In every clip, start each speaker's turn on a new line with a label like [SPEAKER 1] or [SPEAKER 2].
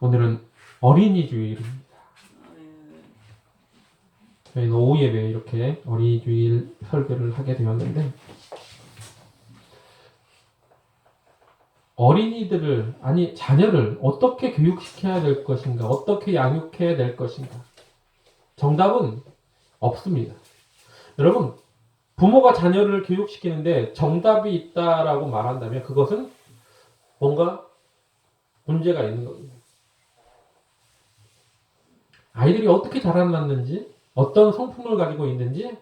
[SPEAKER 1] 오늘은 어린이 주일입니다. 저희는 오후 예배에 이렇게 어린이 주일 설교를 하게 되었는데, 어린이들을, 아니 자녀를 어떻게 교육시켜야 될 것인가, 어떻게 양육해야 될 것인가, 정답은 없습니다. 여러분, 부모가 자녀를 교육시키는데 정답이 있다라고 말한다면 그것은 뭔가 문제가 있는 겁니다. 아이들이 어떻게 자라났는지, 어떤 성품을 가지고 있는지,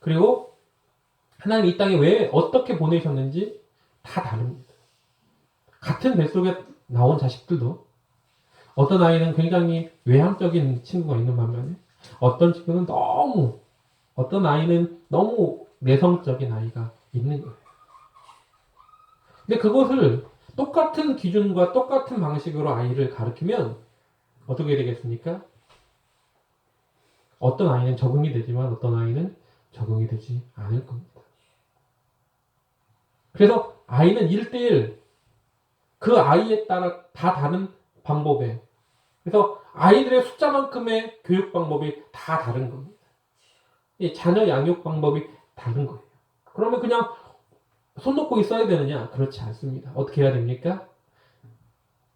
[SPEAKER 1] 그리고 하나님 이 땅에 왜 어떻게 보내셨는지 다 다릅니다. 같은 뱃속에 나온 자식들도 어떤 아이는 굉장히 외향적인 친구가 있는 반면에 어떤 아이는 너무 내성적인 아이가 있는 거예요. 근데 그것을 똑같은 기준과 똑같은 방식으로 아이를 가르치면 어떻게 되겠습니까? 어떤 아이는 적응이 되지만 어떤 아이는 적응이 되지 않을 겁니다. 그래서 아이는 1대1, 그 아이에 따라 다 다른 방법에, 그래서 아이들의 숫자만큼의 교육 방법이 다 다른 겁니다. 이 자녀 양육 방법이 다른 거예요. 그러면 그냥 손 놓고 있어야 되느냐? 그렇지 않습니다. 어떻게 해야 됩니까?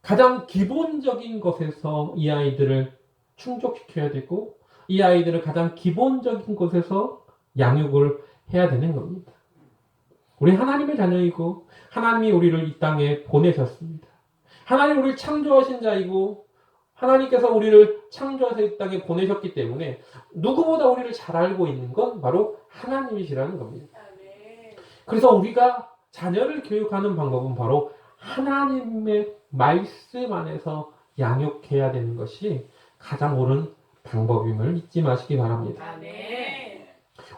[SPEAKER 1] 가장 기본적인 것에서 이 아이들을 충족시켜야 되고, 이 아이들을 가장 기본적인 것에서 양육을 해야 되는 겁니다. 우리 하나님의 자녀이고 하나님이 우리를 이 땅에 보내셨습니다. 하나님 우리를 창조하신 자이고 하나님께서 우리를 창조해서 이 땅에 보내셨기 때문에 누구보다 우리를 잘 알고 있는 건 바로 하나님이시라는 겁니다. 그래서 우리가 자녀를 교육하는 방법은 바로 하나님의 말씀 안에서 양육해야 되는 것이 가장 옳은 방법임을 잊지 마시기 바랍니다.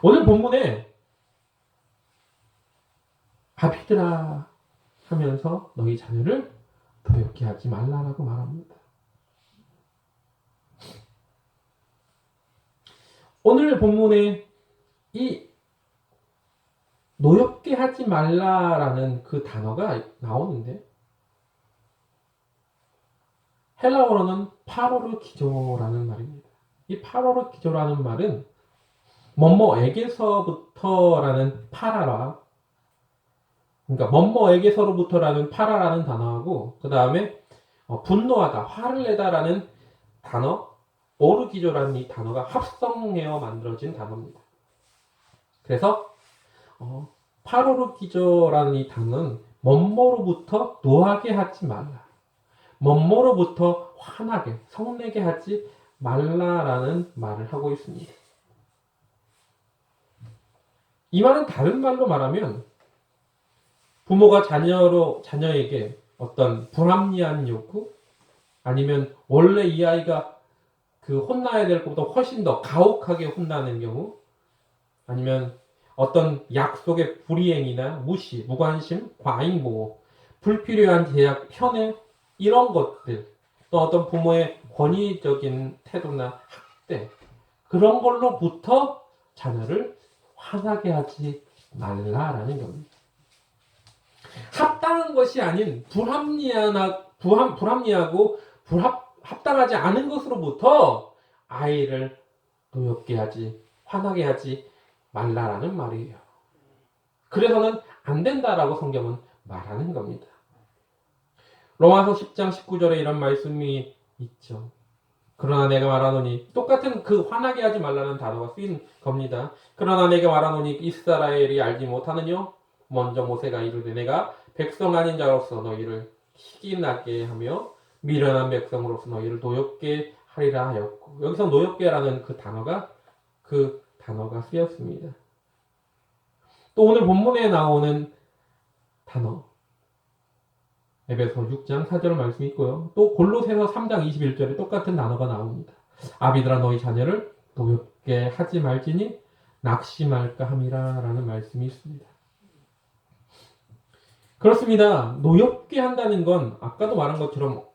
[SPEAKER 1] 오늘 본문에 아비들아 하면서 너희 자녀를 도엽게 하지 말라라고 말합니다. 오늘 본문에 이 노엽게 하지 말라라는 그 단어가 나오는데 헬라어로는 파로르 기조라는 말입니다. 이 파로르 기조라는 말은 뭐뭐에게서부터라는 파라라, 그러니까 뭐뭐에게서로부터라는 파라라는 단어하고 그 다음에 분노하다, 화를 내다라는 단어, 오르기조라는 이 단어가 합성되어 만들어진 단어입니다. 그래서 파로르기조라는 이 단어는 뭐뭐로부터 노하게 하지 말라, 뭐뭐로부터 화나게, 성내게 하지 말라라는 말을 하고 있습니다. 이 말은 다른 말로 말하면 부모가 자녀에게 어떤 불합리한 요구, 아니면 원래 이 아이가 혼나야 될 것보다 훨씬 더 가혹하게 혼나는 경우, 아니면 어떤 약속의 불이행이나 무시, 무관심, 과잉보호, 불필요한 제약, 편애, 이런 것들, 또 어떤 부모의 권위적인 태도나 학대, 그런 걸로부터 자녀를 화나게 하지 말라라는 겁니다. 합당한 것이 아닌 불합리하고 합당하지 않은 것으로부터 아이를 노엽게 하지, 화나게 하지 말라라는 말이에요. 그래서는 안 된다라고 성경은 말하는 겁니다. 로마서 10장 19절에 이런 말씀이 있죠. 그러나 내가 말하노니, 똑같은 그 화나게 하지 말라는 단어가 쓰인 겁니다. 그러나 내가 말하노니 이스라엘이 알지 못하느뇨? 먼저 모세가 이르되 내가 백성 아닌 자로서 너희를 희기 나게 하며 미련한 백성으로서 너희를 노엽게 하리라 하였고, 여기서 노엽게라는 그 단어가 쓰였습니다. 또 오늘 본문에 나오는 단어, 에베소 6장 4절 말씀이 있고요. 또 골로새서 3장 21절에 똑같은 단어가 나옵니다. 아비들아 너희 자녀를 노엽게 하지 말지니 낙심할까 함이라 라는 말씀이 있습니다. 그렇습니다. 노엽게 한다는 건 아까도 말한 것처럼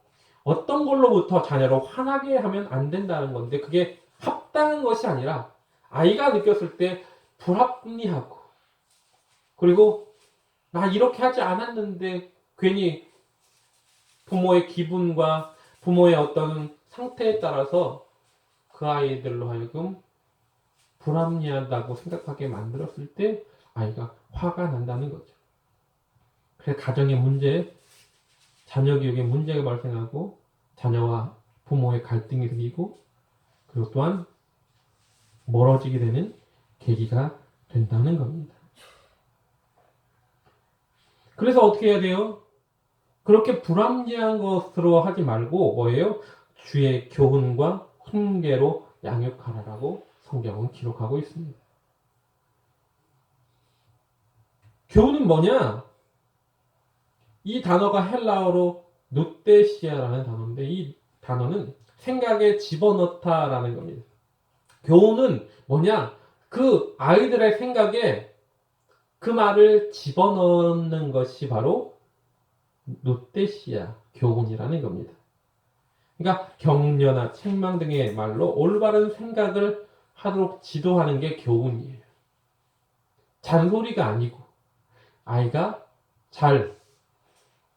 [SPEAKER 1] 어떤 걸로부터 자녀를 화나게 하면 안 된다는 건데, 그게 합당한 것이 아니라 아이가 느꼈을 때 불합리하고, 그리고 나 이렇게 하지 않았는데 괜히 부모의 기분과 부모의 어떤 상태에 따라서 그 아이들로 하여금 불합리하다고 생각하게 만들었을 때 아이가 화가 난다는 거죠. 그래서 가정의 문제, 자녀 교육에 문제가 발생하고 자녀와 부모의 갈등이 생기고 그리고 또한 멀어지게 되는 계기가 된다는 겁니다. 그래서 어떻게 해야 돼요? 그렇게 불합리한 것으로 하지 말고 뭐예요? 주의 교훈과 훈계로 양육하라라고 성경은 기록하고 있습니다. 교훈은 뭐냐? 이 단어가 헬라어로 누테시아라는 단어인데 이 단어는 생각에 집어넣다라는 겁니다. 교훈은 뭐냐? 그 아이들의 생각에 그 말을 집어넣는 것이 바로 누테시아, 교훈이라는 겁니다. 그러니까 격려나 책망 등의 말로 올바른 생각을 하도록 지도하는 게 교훈이에요. 잔소리가 아니고 아이가 잘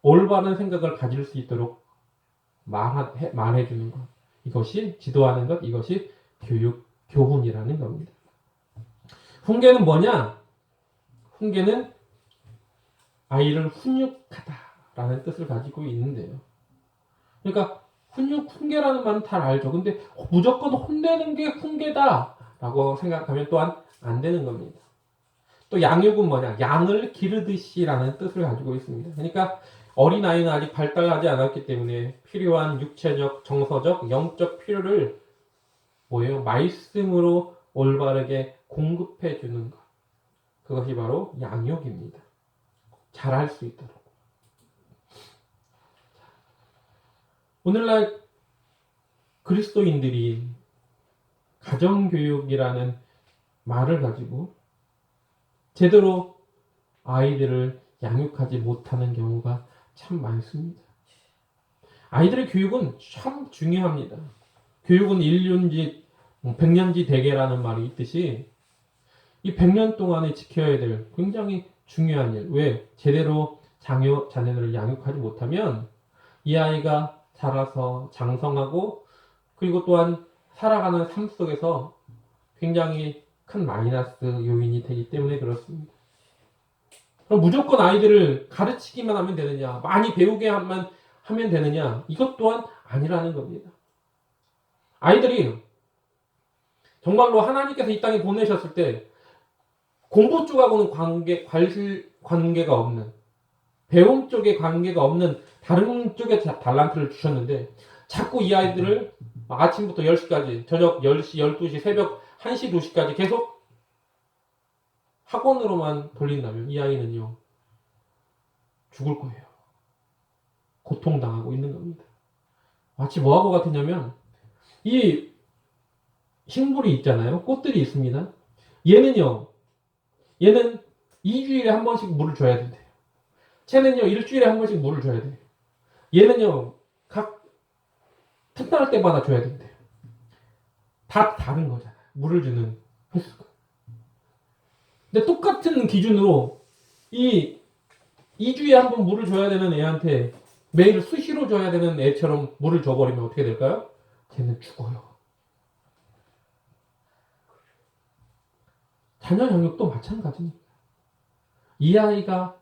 [SPEAKER 1] 올바른 생각을 가질 수 있도록 말해주는 것. 이것이 지도하는 것, 이것이 교훈이라는 겁니다. 훈계는 뭐냐? 훈계는 아이를 훈육하다라는 뜻을 가지고 있는데요. 그러니까 훈계라는 말은 다 알죠. 근데 무조건 혼내는 게 훈계다라고 생각하면 또한 안 되는 겁니다. 또 양육은 뭐냐? 양을 기르듯이라는 뜻을 가지고 있습니다. 그러니까 어린아이는 아직 발달하지 않았기 때문에 필요한 육체적, 정서적, 영적 필요를 뭐예요? 말씀으로 올바르게 공급해 주는 것. 그것이 바로 양육입니다. 잘할 수 있도록. 오늘날 그리스도인들이 가정교육이라는 말을 가지고 제대로 아이들을 양육하지 못하는 경우가 참 많습니다. 아이들의 교육은 참 중요합니다. 교육은 인륜지, 백년지 대계라는 말이 있듯이 이 100년 동안에 지켜야 될 굉장히 중요한 일. 왜? 제대로 자녀들을 양육하지 못하면 이 아이가 자라서 장성하고 그리고 또한 살아가는 삶 속에서 굉장히 큰 마이너스 요인이 되기 때문에 그렇습니다. 그럼 무조건 아이들을 가르치기만 하면 되느냐, 많이 배우게 하면 되느냐, 이것 또한 아니라는 겁니다. 아이들이 정말로 하나님께서 이 땅에 보내셨을 때 공부 쪽하고는 관계가 없는, 배움 쪽에 관계가 없는 다른 쪽에 달란트를 주셨는데 자꾸 이 아이들을 아침부터 10시까지, 저녁 10시, 12시, 새벽 1시, 2시까지 계속 학원으로만 돌린다면 이 아이는요, 죽을 거예요. 고통당하고 있는 겁니다. 마치 뭐하고 같으냐면 이 식물이 있잖아요. 꽃들이 있습니다. 얘는 2주일에 한 번씩 물을 줘야 된대요. 쟤는요, 일주일에 한 번씩 물을 줘야 돼요. 얘는요, 각 틈날 때마다 줘야 된대요. 다 다른 거잖아요. 물을 주는 횟수가. 근데 똑같은 기준으로 이 2주에 한 번 물을 줘야 되는 애한테 매일 수시로 줘야 되는 애처럼 물을 줘버리면 어떻게 될까요? 쟤는 죽어요. 자녀 양육도 마찬가지입니다. 이 아이가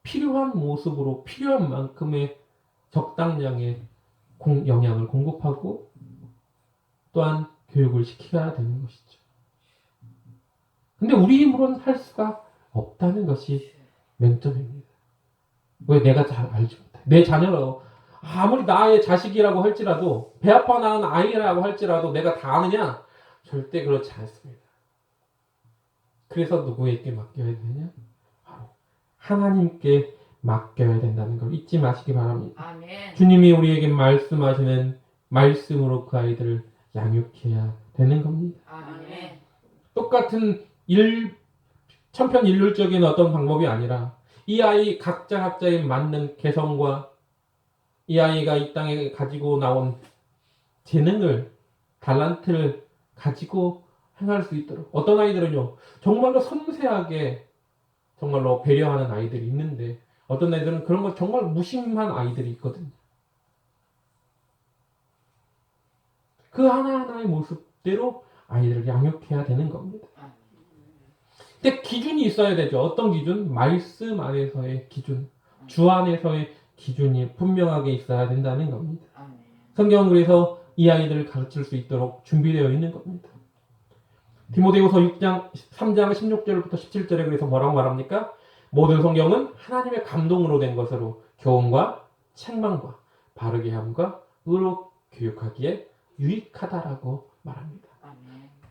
[SPEAKER 1] 필요한 모습으로 필요한 만큼의 적당량의 영양을 공급하고 또한 교육을 시켜야 되는 것이죠. 근데 우리 힘으로는 할 수가 없다는 것이 맹점입니다. 왜? 내가 잘 알지 못해. 내 자녀로 아무리 나의 자식이라고 할지라도 배 아파 낳은 아이라고 할지라도 내가 다 아느냐? 절대 그렇지 않습니다. 그래서 누구에게 맡겨야 되느냐? 바로 하나님께 맡겨야 된다는 걸 잊지 마시기 바랍니다.
[SPEAKER 2] 아멘.
[SPEAKER 1] 주님이 우리에게 말씀하시는 말씀으로 그 아이들을 양육해야 되는 겁니다.
[SPEAKER 2] 아멘.
[SPEAKER 1] 똑같은 천편일률적인 어떤 방법이 아니라 이 아이 각자의 맞는 개성과 이 아이가 이 땅에 가지고 나온 재능을, 달란트를 가지고 행할 수 있도록. 어떤 아이들은요, 정말로 섬세하게 정말로 배려하는 아이들이 있는데 어떤 아이들은 그런 걸 정말 무심한 아이들이 있거든요. 그 하나하나의 모습대로 아이들을 양육해야 되는 겁니다. 근데 기준이 있어야 되죠. 어떤 기준? 말씀 안에서의 기준, 주 안에서의 기준이 분명하게 있어야 된다는 겁니다. 성경은 그래서 이 아이들을 가르칠 수 있도록 준비되어 있는 겁니다. 디모데후서 6장 3장 16절부터 17절에 그래서 뭐라고 말합니까? 모든 성경은 하나님의 감동으로 된 것으로 교훈과 책망과 바르게 함과 의로 교육하기에 유익하다라고 말합니다.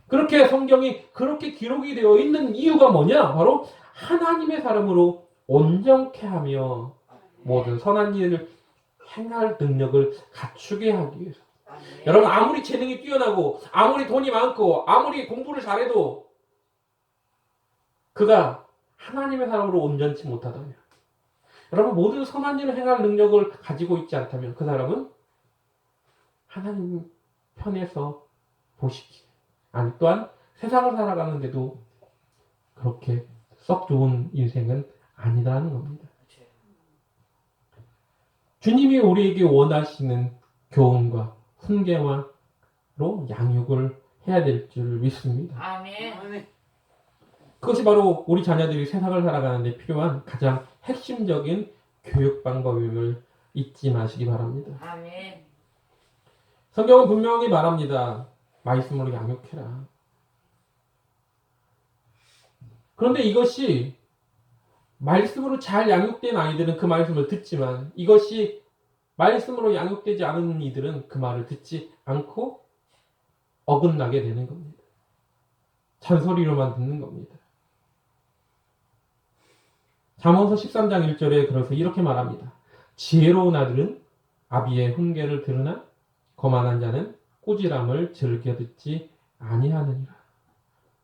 [SPEAKER 1] 그렇게 성경이 그렇게 기록이 되어 있는 이유가 뭐냐? 바로 하나님의 사람으로 온전케 하며 모든 선한 일을 행할 능력을 갖추게 하기 위해서. 여러분 아무리 재능이 뛰어나고 아무리 돈이 많고 아무리 공부를 잘해도 그가 하나님의 사람으로 온전치 못하다면, 여러분 모든 선한 일을 행할 능력을 가지고 있지 않다면 그 사람은 하나님 편에서 보시기에, 아니 또한 세상을 살아가는데도 그렇게 썩 좋은 인생은 아니라는 겁니다. 주님이 우리에게 원하시는 교훈과 훈계와로 양육을 해야 될 줄 믿습니다.
[SPEAKER 2] 아멘.
[SPEAKER 1] 그것이 바로 우리 자녀들이 세상을 살아가는 데 필요한 가장 핵심적인 교육 방법임을 잊지 마시기 바랍니다.
[SPEAKER 2] 아멘.
[SPEAKER 1] 성경은 분명히 말합니다. 말씀으로 양육해라. 그런데 이것이 말씀으로 잘 양육된 아이들은 그 말씀을 듣지만, 이것이 말씀으로 양육되지 않은 이들은 그 말을 듣지 않고 어긋나게 되는 겁니다. 잔소리로만 듣는 겁니다. 잠언서 13장 1절에 그래서 이렇게 말합니다. 지혜로운 아들은 아비의 훈계를 들으나 거만한 자는 꾸지람을 즐겨 듣지 아니하느니라.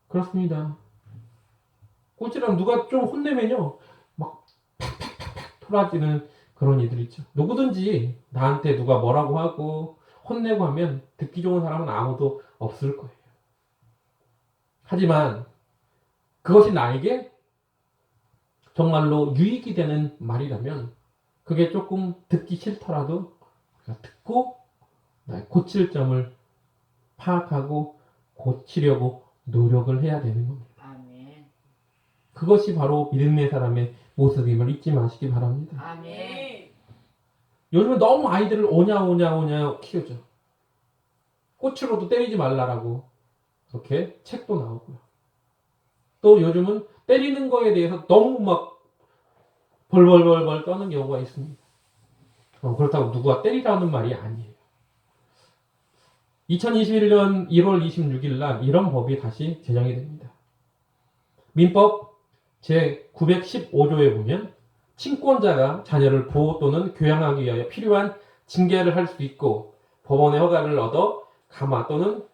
[SPEAKER 1] 그렇습니다. 꾸지람 누가 좀 혼내면요 막 팩팩팩팩 토라지는 그런 이들 있죠. 누구든지 나한테 누가 뭐라고 하고 혼내고 하면 듣기 좋은 사람은 아무도 없을 거예요. 하지만 그것이 나에게 정말로 유익이 되는 말이라면 그게 조금 듣기 싫더라도 듣고 나의 고칠 점을 파악하고 고치려고 노력을 해야 되는 겁니다.
[SPEAKER 2] 아멘.
[SPEAKER 1] 그것이 바로 믿음의 사람의 모습임을 잊지 마시기 바랍니다.
[SPEAKER 2] 아멘.
[SPEAKER 1] 요즘은 너무 아이들을 오냐 키우죠. 꽃으로도 때리지 말라라고 그렇게 책도 나오고요. 또 요즘은 때리는 거에 대해서 너무 막 벌벌벌벌 떠는 경우가 있습니다. 그렇다고 누가 때리라는 말이 아니에요. 2021년 1월 26일 날 이런 법이 다시 제정이 됩니다. 민법 제915조에 보면 친권자가 자녀를 보호 또는 교양하기 위하여 필요한 징계를 할 수 있고 법원의 허가를 얻어 가마 또는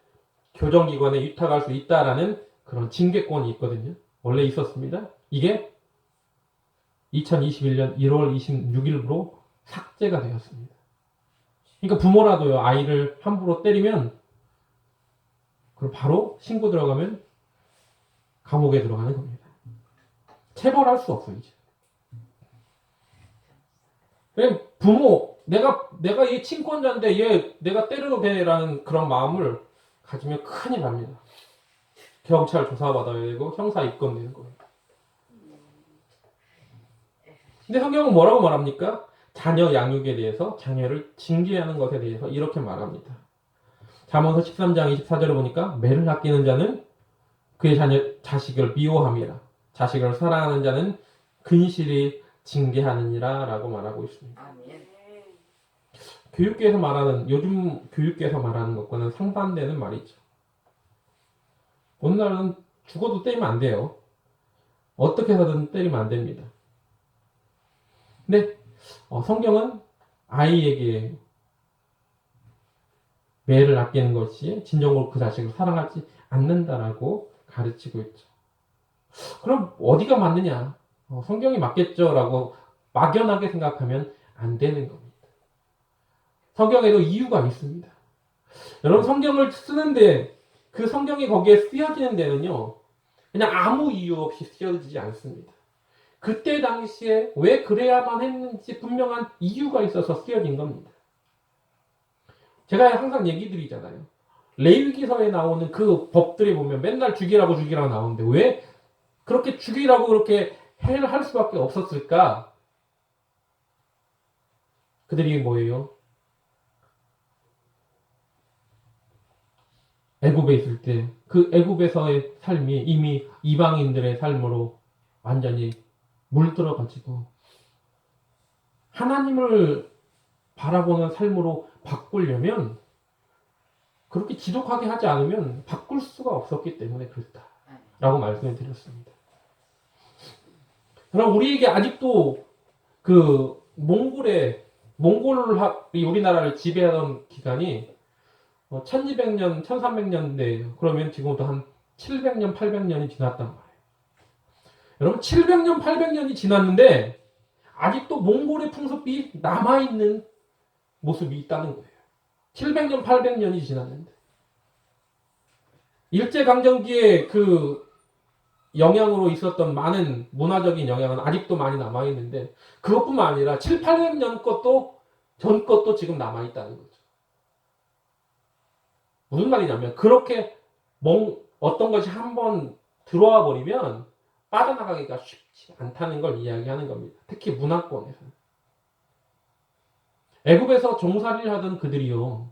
[SPEAKER 1] 교정기관에 위탁할 수 있다라는 그런 징계권이 있거든요. 원래 있었습니다. 이게 2021년 1월 26일부로 삭제가 되었습니다. 그러니까 부모라도요, 아이를 함부로 때리면 그럼 바로 신고 들어가면 감옥에 들어가는 겁니다. 체벌할 수 없어요, 이제. 부모, 내가 얘 친권자인데 얘 내가 때려도 돼라는 그런 마음을 가지면 큰일 납니다. 경찰 조사받아야 되고 형사 입건되는 거예요. 근데 성경은 뭐라고 말합니까? 자녀 양육에 대해서, 자녀를 징계하는 것에 대해서 이렇게 말합니다. 잠언서 13장 24절을 보니까 매를 아끼는 자는 그의 자식을 미워함이라. 자식을 사랑하는 자는 근실히 징계하느니라 라고 말하고 있습니다.
[SPEAKER 2] 아멘.
[SPEAKER 1] 교육계에서 말하는, 요즘 교육계에서 말하는 것과는 상반되는 말이죠. 오늘날은 죽어도 때리면 안 돼요. 어떻게 해서든 때리면 안 됩니다. 근데 성경은 아이에게 매를 아끼는 것이 진정으로 그 자식을 사랑하지 않는다라고 가르치고 있죠. 그럼 어디가 맞느냐? 성경이 맞겠죠? 라고 막연하게 생각하면 안 되는 겁니다. 성경에도 이유가 있습니다. 여러분 성경을 쓰는데 그 성경이 거기에 쓰여지는 데는요, 그냥 아무 이유 없이 쓰여지지 않습니다. 그때 당시에 왜 그래야만 했는지 분명한 이유가 있어서 쓰여진 겁니다. 제가 항상 얘기 드리잖아요. 레위기서에 나오는 그 법들이 보면 맨날 죽이라고 나오는데 왜 그렇게 죽이라고 그렇게 할 수밖에 없었을까? 그들이 뭐예요? 애굽에 있을 때 그 애굽에서의 삶이 이미 이방인들의 삶으로 완전히 물들어가지고 하나님을 바라보는 삶으로 바꾸려면 그렇게 지독하게 하지 않으면 바꿀 수가 없었기 때문에 그렇다라고 말씀을 드렸습니다. 그럼 우리에게 아직도 그 몽골이 우리나라를 지배하던 기간이 1200년, 1300년대예요. 그러면 지금부터 한 700년, 800년이 지났단 말이에요. 여러분 700년, 800년이 지났는데 아직도 몽골의 풍습이 남아있는 모습이 있다는 거예요. 700년, 800년이 지났는데 일제강점기에 그 영향으로 있었던 많은 문화적인 영향은 아직도 많이 남아있는데 그것뿐만 아니라 7, 800년 전 것도 지금 남아있다는 거죠. 무슨 말이냐면 그렇게 어떤 것이 한번 들어와 버리면 빠져나가기가 쉽지 않다는 걸 이야기하는 겁니다. 특히 문화권에서. 애굽에서 종살이를 하던 그들이요.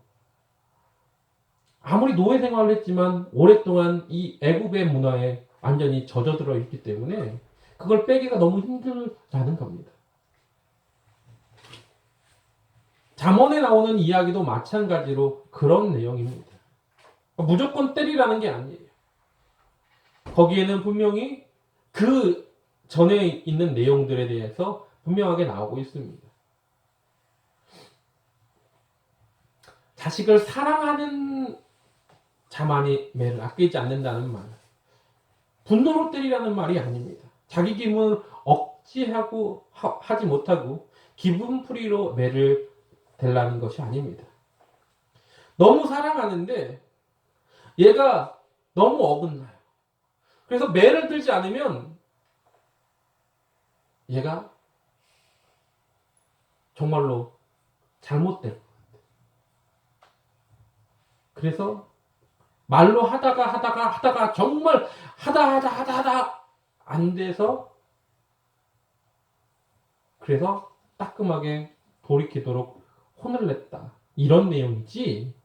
[SPEAKER 1] 아무리 노예 생활을 했지만 오랫동안 이 애굽의 문화에 완전히 젖어들어 있기 때문에 그걸 빼기가 너무 힘들다는 겁니다. 잠언에 나오는 이야기도 마찬가지로 그런 내용입니다. 무조건 때리라는 게 아니에요. 거기에는 분명히 그 전에 있는 내용들에 대해서 분명하게 나오고 있습니다. 자식을 사랑하는 자만이 매를 아끼지 않는다는 말. 분노로 때리라는 말이 아닙니다. 자기 기분을 억지하고 하지 못하고 기분풀이로 매를 대라는 것이 아닙니다. 너무 사랑하는데 얘가 너무 어긋나요. 그래서 매를 들지 않으면 얘가 정말로 잘못될 것 같아요. 그래서 말로 하다가 정말 하다 안 돼서 그래서 따끔하게 돌이키도록 혼을 냈다. 이런 내용이지.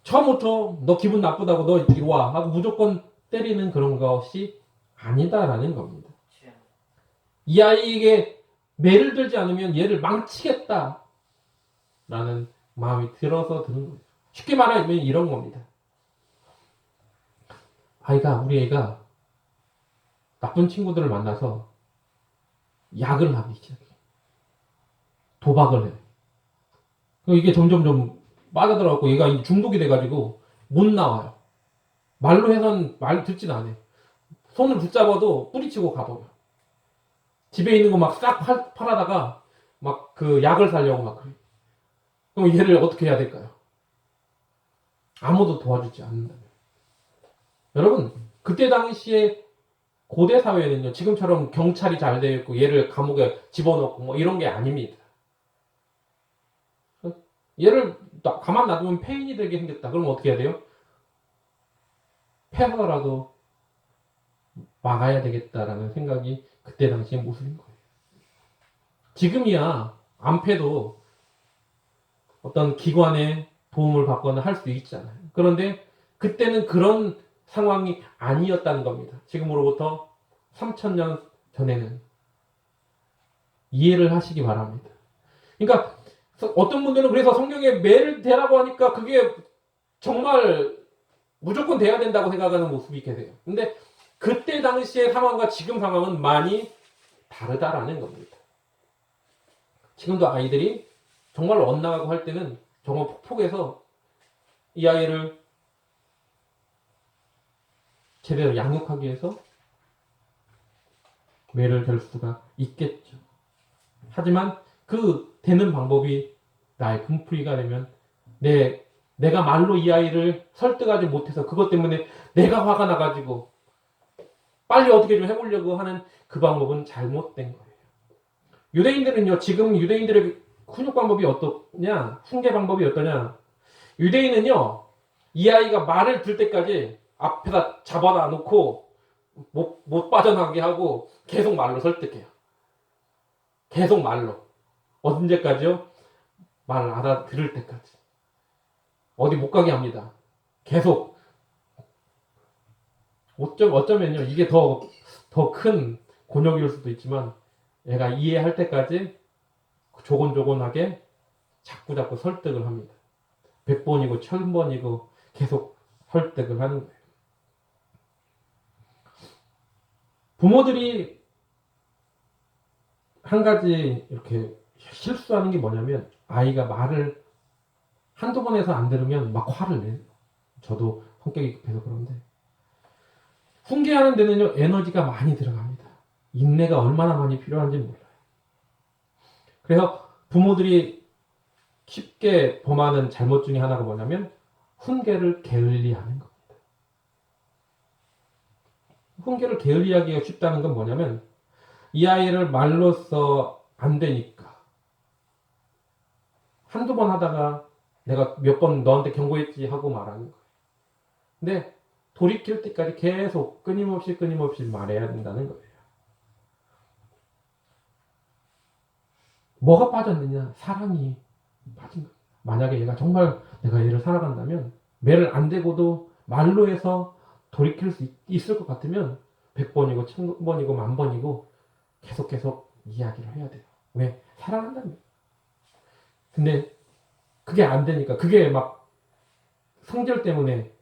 [SPEAKER 1] 처음부터 너 기분 나쁘다고 너 이리 와 하고 무조건 때리는 그런 것이 아니다라는 겁니다. 이 아이에게 매를 들지 않으면 얘를 망치겠다 라는 마음이 들어서 드는 거예요. 쉽게 말하면 이런 겁니다. 우리 애가 나쁜 친구들을 만나서 약을 하기 시작해. 도박을 해. 이게 점점 빠져들어가고 얘가 이제 중독이 돼가지고 못 나와요. 말로 해선 말 듣진 않아요. 손을 붙잡아도 뿌리치고 가버려. 집에 있는 거 막 싹 팔아다가 막 그 약을 사려고 막 그래. 그럼 얘를 어떻게 해야 될까요? 아무도 도와주지 않는다면. 여러분, 그때 당시에 고대 사회는요, 지금처럼 경찰이 잘 되어 있고 얘를 감옥에 집어넣고 뭐 이런 게 아닙니다. 얘를 가만 놔두면 폐인이 되게 생겼다. 그럼 어떻게 해야 돼요? 패하더라도 막아야 되겠다라는 생각이 그때 당시의 모습인 거예요. 지금이야 안 패도 어떤 기관의 도움을 받거나 할 수 있잖아요. 그런데 그때는 그런 상황이 아니었다는 겁니다. 지금으로부터 3000년 전에는 이해를 하시기 바랍니다. 그러니까 어떤 분들은 그래서 성경에 매를 대라고 하니까 그게 정말 무조건 돼야 된다고 생각하는 모습이 계세요. 근데 그때 당시의 상황과 지금 상황은 많이 다르다라는 겁니다. 지금도 아이들이 정말 엇나가고 할 때는 정말 폭폭해서 이 아이를 제대로 양육하기 위해서 매를 댈 수가 있겠죠. 하지만 그 되는 방법이 나의 금풀이가 되면 내가 말로 이 아이를 설득하지 못해서 그것 때문에 내가 화가 나가지고 빨리 어떻게 좀 해보려고 하는 그 방법은 잘못된 거예요. 유대인들은요, 지금 유대인들의 훈육 방법이 어떠냐, 훈계 방법이 어떠냐, 유대인은요, 이 아이가 말을 들 때까지 앞에다 잡아다 놓고 못 빠져나가게 하고 계속 말로 설득해요. 계속 말로. 언제까지요? 말을 알아들을 때까지. 어디 못 가게 합니다. 계속. 어쩌면요, 이게 더 큰 곤욕일 수도 있지만, 얘가 이해할 때까지 조곤조곤하게 자꾸 설득을 합니다. 100번이고 1000번이고 계속 설득을 하는 거예요. 부모들이 한 가지 이렇게 실수하는 게 뭐냐면, 아이가 말을 한두 번 해서 안 들으면 막 화를 내요. 저도 성격이 급해서 그런데. 훈계하는 데는요, 에너지가 많이 들어갑니다. 인내가 얼마나 많이 필요한지 몰라요. 그래서 부모들이 쉽게 범하는 잘못 중에 하나가 뭐냐면, 훈계를 게을리하는 겁니다. 훈계를 게을리하기가 쉽다는 건 뭐냐면, 이 아이를 말로써 안 되니까 한두 번 하다가 내가 몇 번 너한테 경고했지 하고 말하는 거예요. 근데 돌이킬 때까지 계속 끊임없이 말해야 된다는 거예요. 뭐가 빠졌느냐? 사랑이 빠진 거예요. 만약에 얘가 정말 내가 얘를 사랑한다면 매를 안 대고도 말로 해서 돌이킬 수 있을 것 같으면 100번이고 1000번이고 10,000번이고 계속 이야기를 해야 돼요. 왜? 사랑한다며. 근데 그게 안 되니까, 그게 막 성질 때문에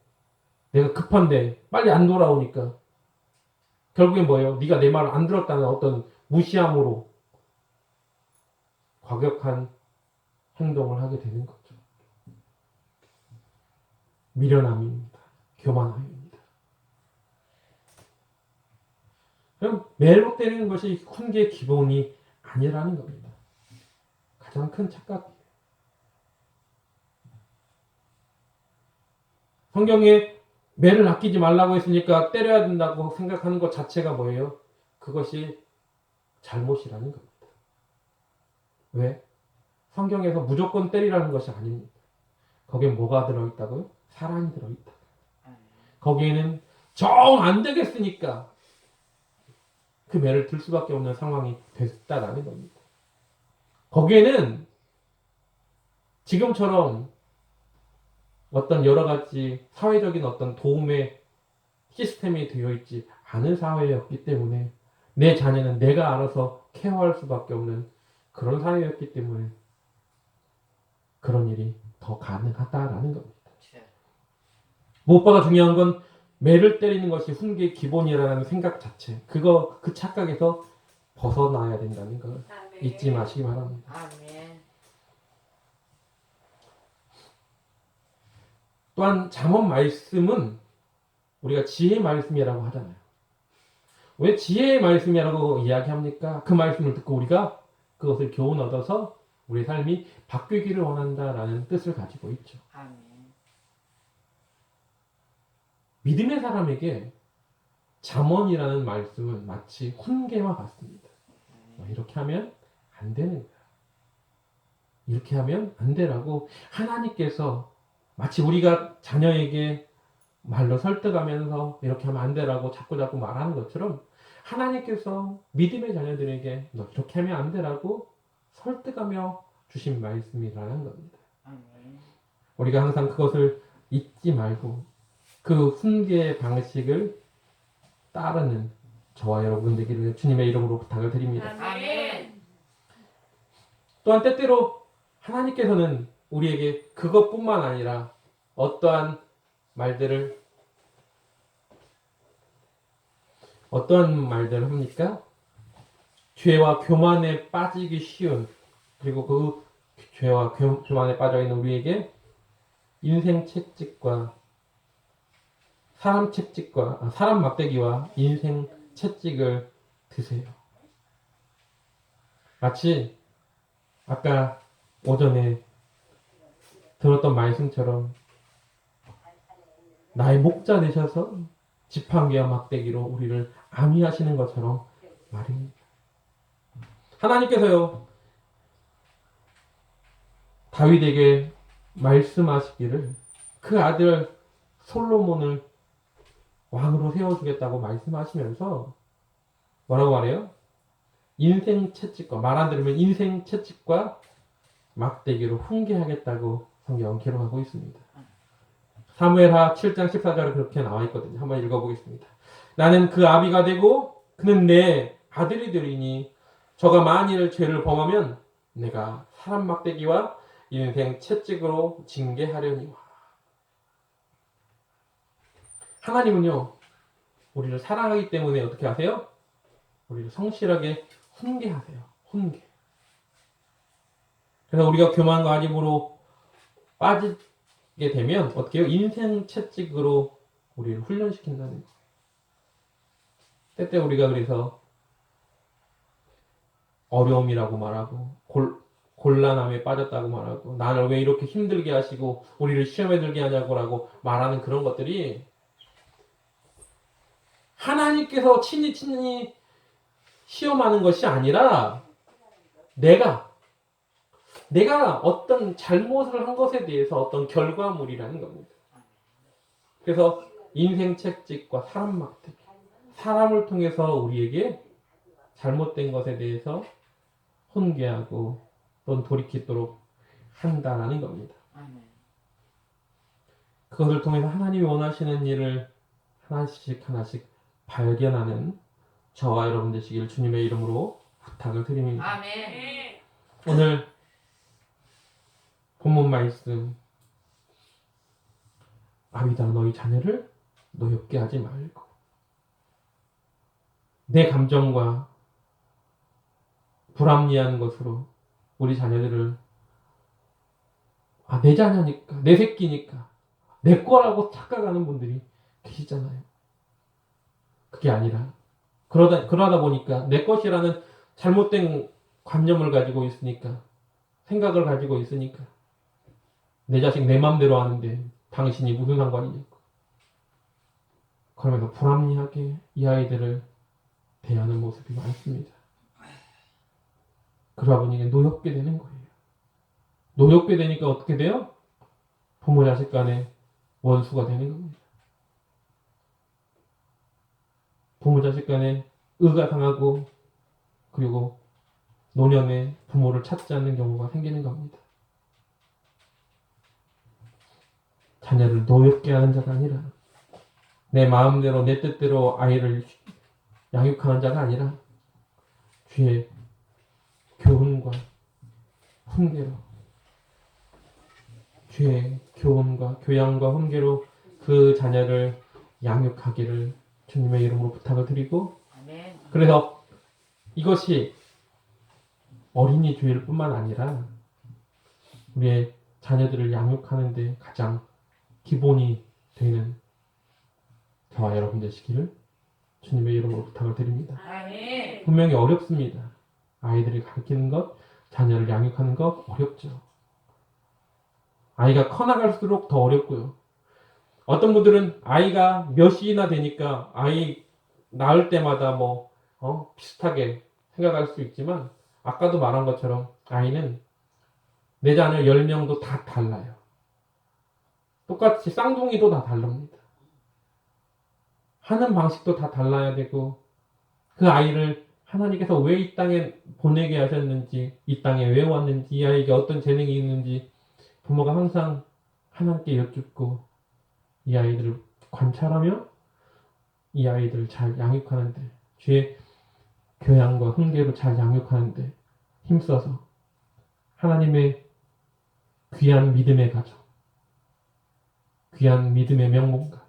[SPEAKER 1] 내가 급한데 빨리 안 돌아오니까 결국엔 뭐예요? 네가 내 말을 안 들었다는 어떤 무시함으로 과격한 행동을 하게 되는 거죠. 미련함입니다. 교만함입니다. 그럼 매를 때리는 것이 훈계의 기본이 아니라는 겁니다. 가장 큰 착각이에요. 성경에 매를 아끼지 말라고 했으니까 때려야 된다고 생각하는 것 자체가 뭐예요? 그것이 잘못이라는 겁니다. 왜? 성경에서 무조건 때리라는 것이 아닙니다. 거기에 뭐가 들어있다고요? 사랑이 들어있다. 거기에는 정 안 되겠으니까 그 매를 들 수밖에 없는 상황이 됐다라는 겁니다. 거기에는 지금처럼 어떤 여러 가지 사회적인 어떤 도움의 시스템이 되어 있지 않은 사회였기 때문에 내 자녀는 내가 알아서 케어할 수밖에 없는 그런 사회였기 때문에 그런 일이 더 가능하다라는 겁니다. 무엇보다 중요한 건 매를 때리는 것이 훈계의 기본이라는 생각 자체, 그 착각에서 벗어나야 된다는 걸
[SPEAKER 2] 아멘.
[SPEAKER 1] 잊지 마시기 바랍니다.
[SPEAKER 2] 아멘.
[SPEAKER 1] 또한 잠언 말씀은 우리가 지혜의 말씀이라고 하잖아요. 왜 지혜의 말씀이라고 이야기합니까? 그 말씀을 듣고 우리가 그것을 교훈 얻어서 우리 삶이 바뀌기를 원한다라는 뜻을 가지고 있죠.
[SPEAKER 2] 아멘.
[SPEAKER 1] 믿음의 사람에게 잠언이라는 말씀은 마치 훈계와 같습니다. 이렇게 하면 안 되는 거야. 이렇게 하면 안 되라고 하나님께서 마치 우리가 자녀에게 말로 설득하면서 이렇게 하면 안 되라고 자꾸 말하는 것처럼 하나님께서 믿음의 자녀들에게 너 이렇게 하면 안 되라고 설득하며 주신 말씀이라는 겁니다.
[SPEAKER 2] 아멘.
[SPEAKER 1] 우리가 항상 그것을 잊지 말고 그 훈계의 방식을 따르는 저와 여러분 되기를 주님의 이름으로 부탁을 드립니다.
[SPEAKER 2] 아멘.
[SPEAKER 1] 또한 때때로 하나님께서는 우리에게 그것뿐만 아니라 어떠한 말들을 합니까? 죄와 교만에 빠지기 쉬운, 그리고 그 죄와 교만에 빠져 있는 우리에게 인생 채찍과 사람 막대기와 인생 채찍을 드세요. 마치 아까 오전에 들었던 말씀처럼 나의 목자 되셔서 지팡이와 막대기로 우리를 안위하시는 것처럼 말입니다. 하나님께서요, 다윗에게 말씀하시기를 그 아들 솔로몬을 왕으로 세워주겠다고 말씀하시면서 뭐라고 말해요? 인생 채찍과 말 안 들으면 인생 채찍과 막대기로 훈계하겠다고 성경은 기록하고 있습니다. 사무엘하 7장 14절에 그렇게 나와 있거든요. 한번 읽어보겠습니다. 나는 그 아비가 되고 그는 내 아들이 되리니 저가 만일 죄를 범하면 내가 사람 막대기와 인생 채찍으로 징계하려니와. 하나님은요 우리를 사랑하기 때문에 어떻게 하세요? 우리를 성실하게 훈계하세요. 훈계. 그래서 우리가 교만과 아집으로 빠지게 되면 어떻게 해요? 인생 채찍으로 우리를 훈련시킨다는 거예요. 때때 우리가 그래서 어려움이라고 말하고 곤란함에 빠졌다고 말하고 나를 왜 이렇게 힘들게 하시고 우리를 시험에 들게 하냐고라고 말하는 그런 것들이 하나님께서 친히 시험하는 것이 아니라 내가 어떤 잘못을 한 것에 대해서 어떤 결과물이라는 겁니다. 그래서 인생 채찍과 사람 막대기, 사람을 통해서 우리에게 잘못된 것에 대해서 훈계하고 또는 돌이키도록 한다라는 겁니다. 그것을 통해서 하나님이 원하시는 일을 하나씩 발견하는 저와 여러분 되시길 주님의 이름으로 부탁을 드립니다.
[SPEAKER 2] 아멘.
[SPEAKER 1] 오늘 본문 말씀 아비다 너희 자녀를 노엽게 하지 말고 내 감정과 불합리한 것으로 우리 자녀들을 내 자녀니까 내 새끼니까 내 거라고 착각하는 분들이 계시잖아요. 그게 아니라 그러다 보니까 내 것이라는 잘못된 관념을 가지고 있으니까 생각을 가지고 있으니까 내 자식 내 맘대로 하는데 당신이 무슨 상관이냐고 그러면서 불합리하게 이 아이들을 대하는 모습이 많습니다. 그러다 보니 노엽게 되는 거예요. 노엽게 되니까 어떻게 돼요? 부모 자식 간에 원수가 되는 겁니다. 부모 자식 간에 의가 상하고 그리고 노년에 부모를 찾지 않는 경우가 생기는 겁니다. 자녀를 노엽게 하는 자가 아니라 내 마음대로 내 뜻대로 아이를 양육하는 자가 아니라 주의 교훈과 훈계로 주의 교훈과 교양과 훈계로 그 자녀를 양육하기를 주님의 이름으로 부탁을 드리고 그래서 이것이 어린이 주일 뿐만 아니라 우리의 자녀들을 양육하는 데 가장 기본이 되는 저와 여러분 되시기를 주님의 이름으로 부탁을 드립니다. 분명히 어렵습니다. 아이들을 가르치는 것, 자녀를 양육하는 것 어렵죠. 아이가 커나갈수록 더 어렵고요. 어떤 분들은 아이가 몇이나 되니까 아이 낳을 때마다 비슷하게 생각할 수 있지만 아까도 말한 것처럼 아이는 내 자녀 10명도 다 달라요. 똑같이 쌍둥이도 다 다릅니다. 하는 방식도 다 달라야 되고 그 아이를 하나님께서 왜 이 땅에 보내게 하셨는지 이 땅에 왜 왔는지 이 아이에게 어떤 재능이 있는지 부모가 항상 하나님께 여쭙고 이 아이들을 관찰하며 이 아이들을 잘 양육하는데 주의 교양과 훈계로 잘 양육하는데 힘써서 하나님의 귀한 믿음의 가정 귀한 믿음의 명문가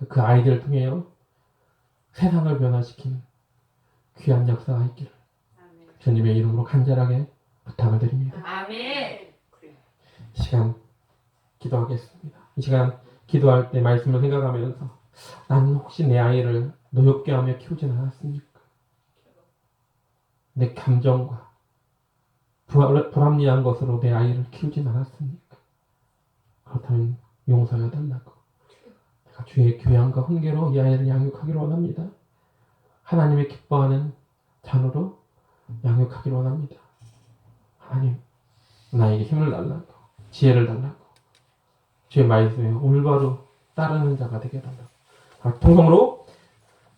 [SPEAKER 1] 그 아이들을 통해요 세상을 변화시키는 귀한 역사가 있기를 주님의 이름으로 간절하게 부탁을 드립니다.
[SPEAKER 2] 아멘.
[SPEAKER 1] 이 시간 기도하겠습니다. 이 시간 기도할 때 말씀을 생각하면서 나는 혹시 내 아이를 노엽게 하며 키우진 않았습니까? 내 감정과 불합리한 것으로 내 아이를 키우진 않았습니까? 그렇다면 용서해 달라고 내가 주의 교양과 훈계로 이 아이를 양육하기를 원합니다. 하나님의 기뻐하는 자녀로 양육하기를 원합니다. 하나님 나에게 힘을 달라고 지혜를 달라고. 주의 말씀에 올바로 따르는 자가 되게 달라고. 통성으로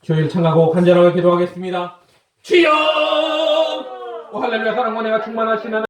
[SPEAKER 1] 주의 청하고 간절하게 기도하겠습니다. 주여! 오 할렐루야. 사랑과 내가 충만하신 하나님.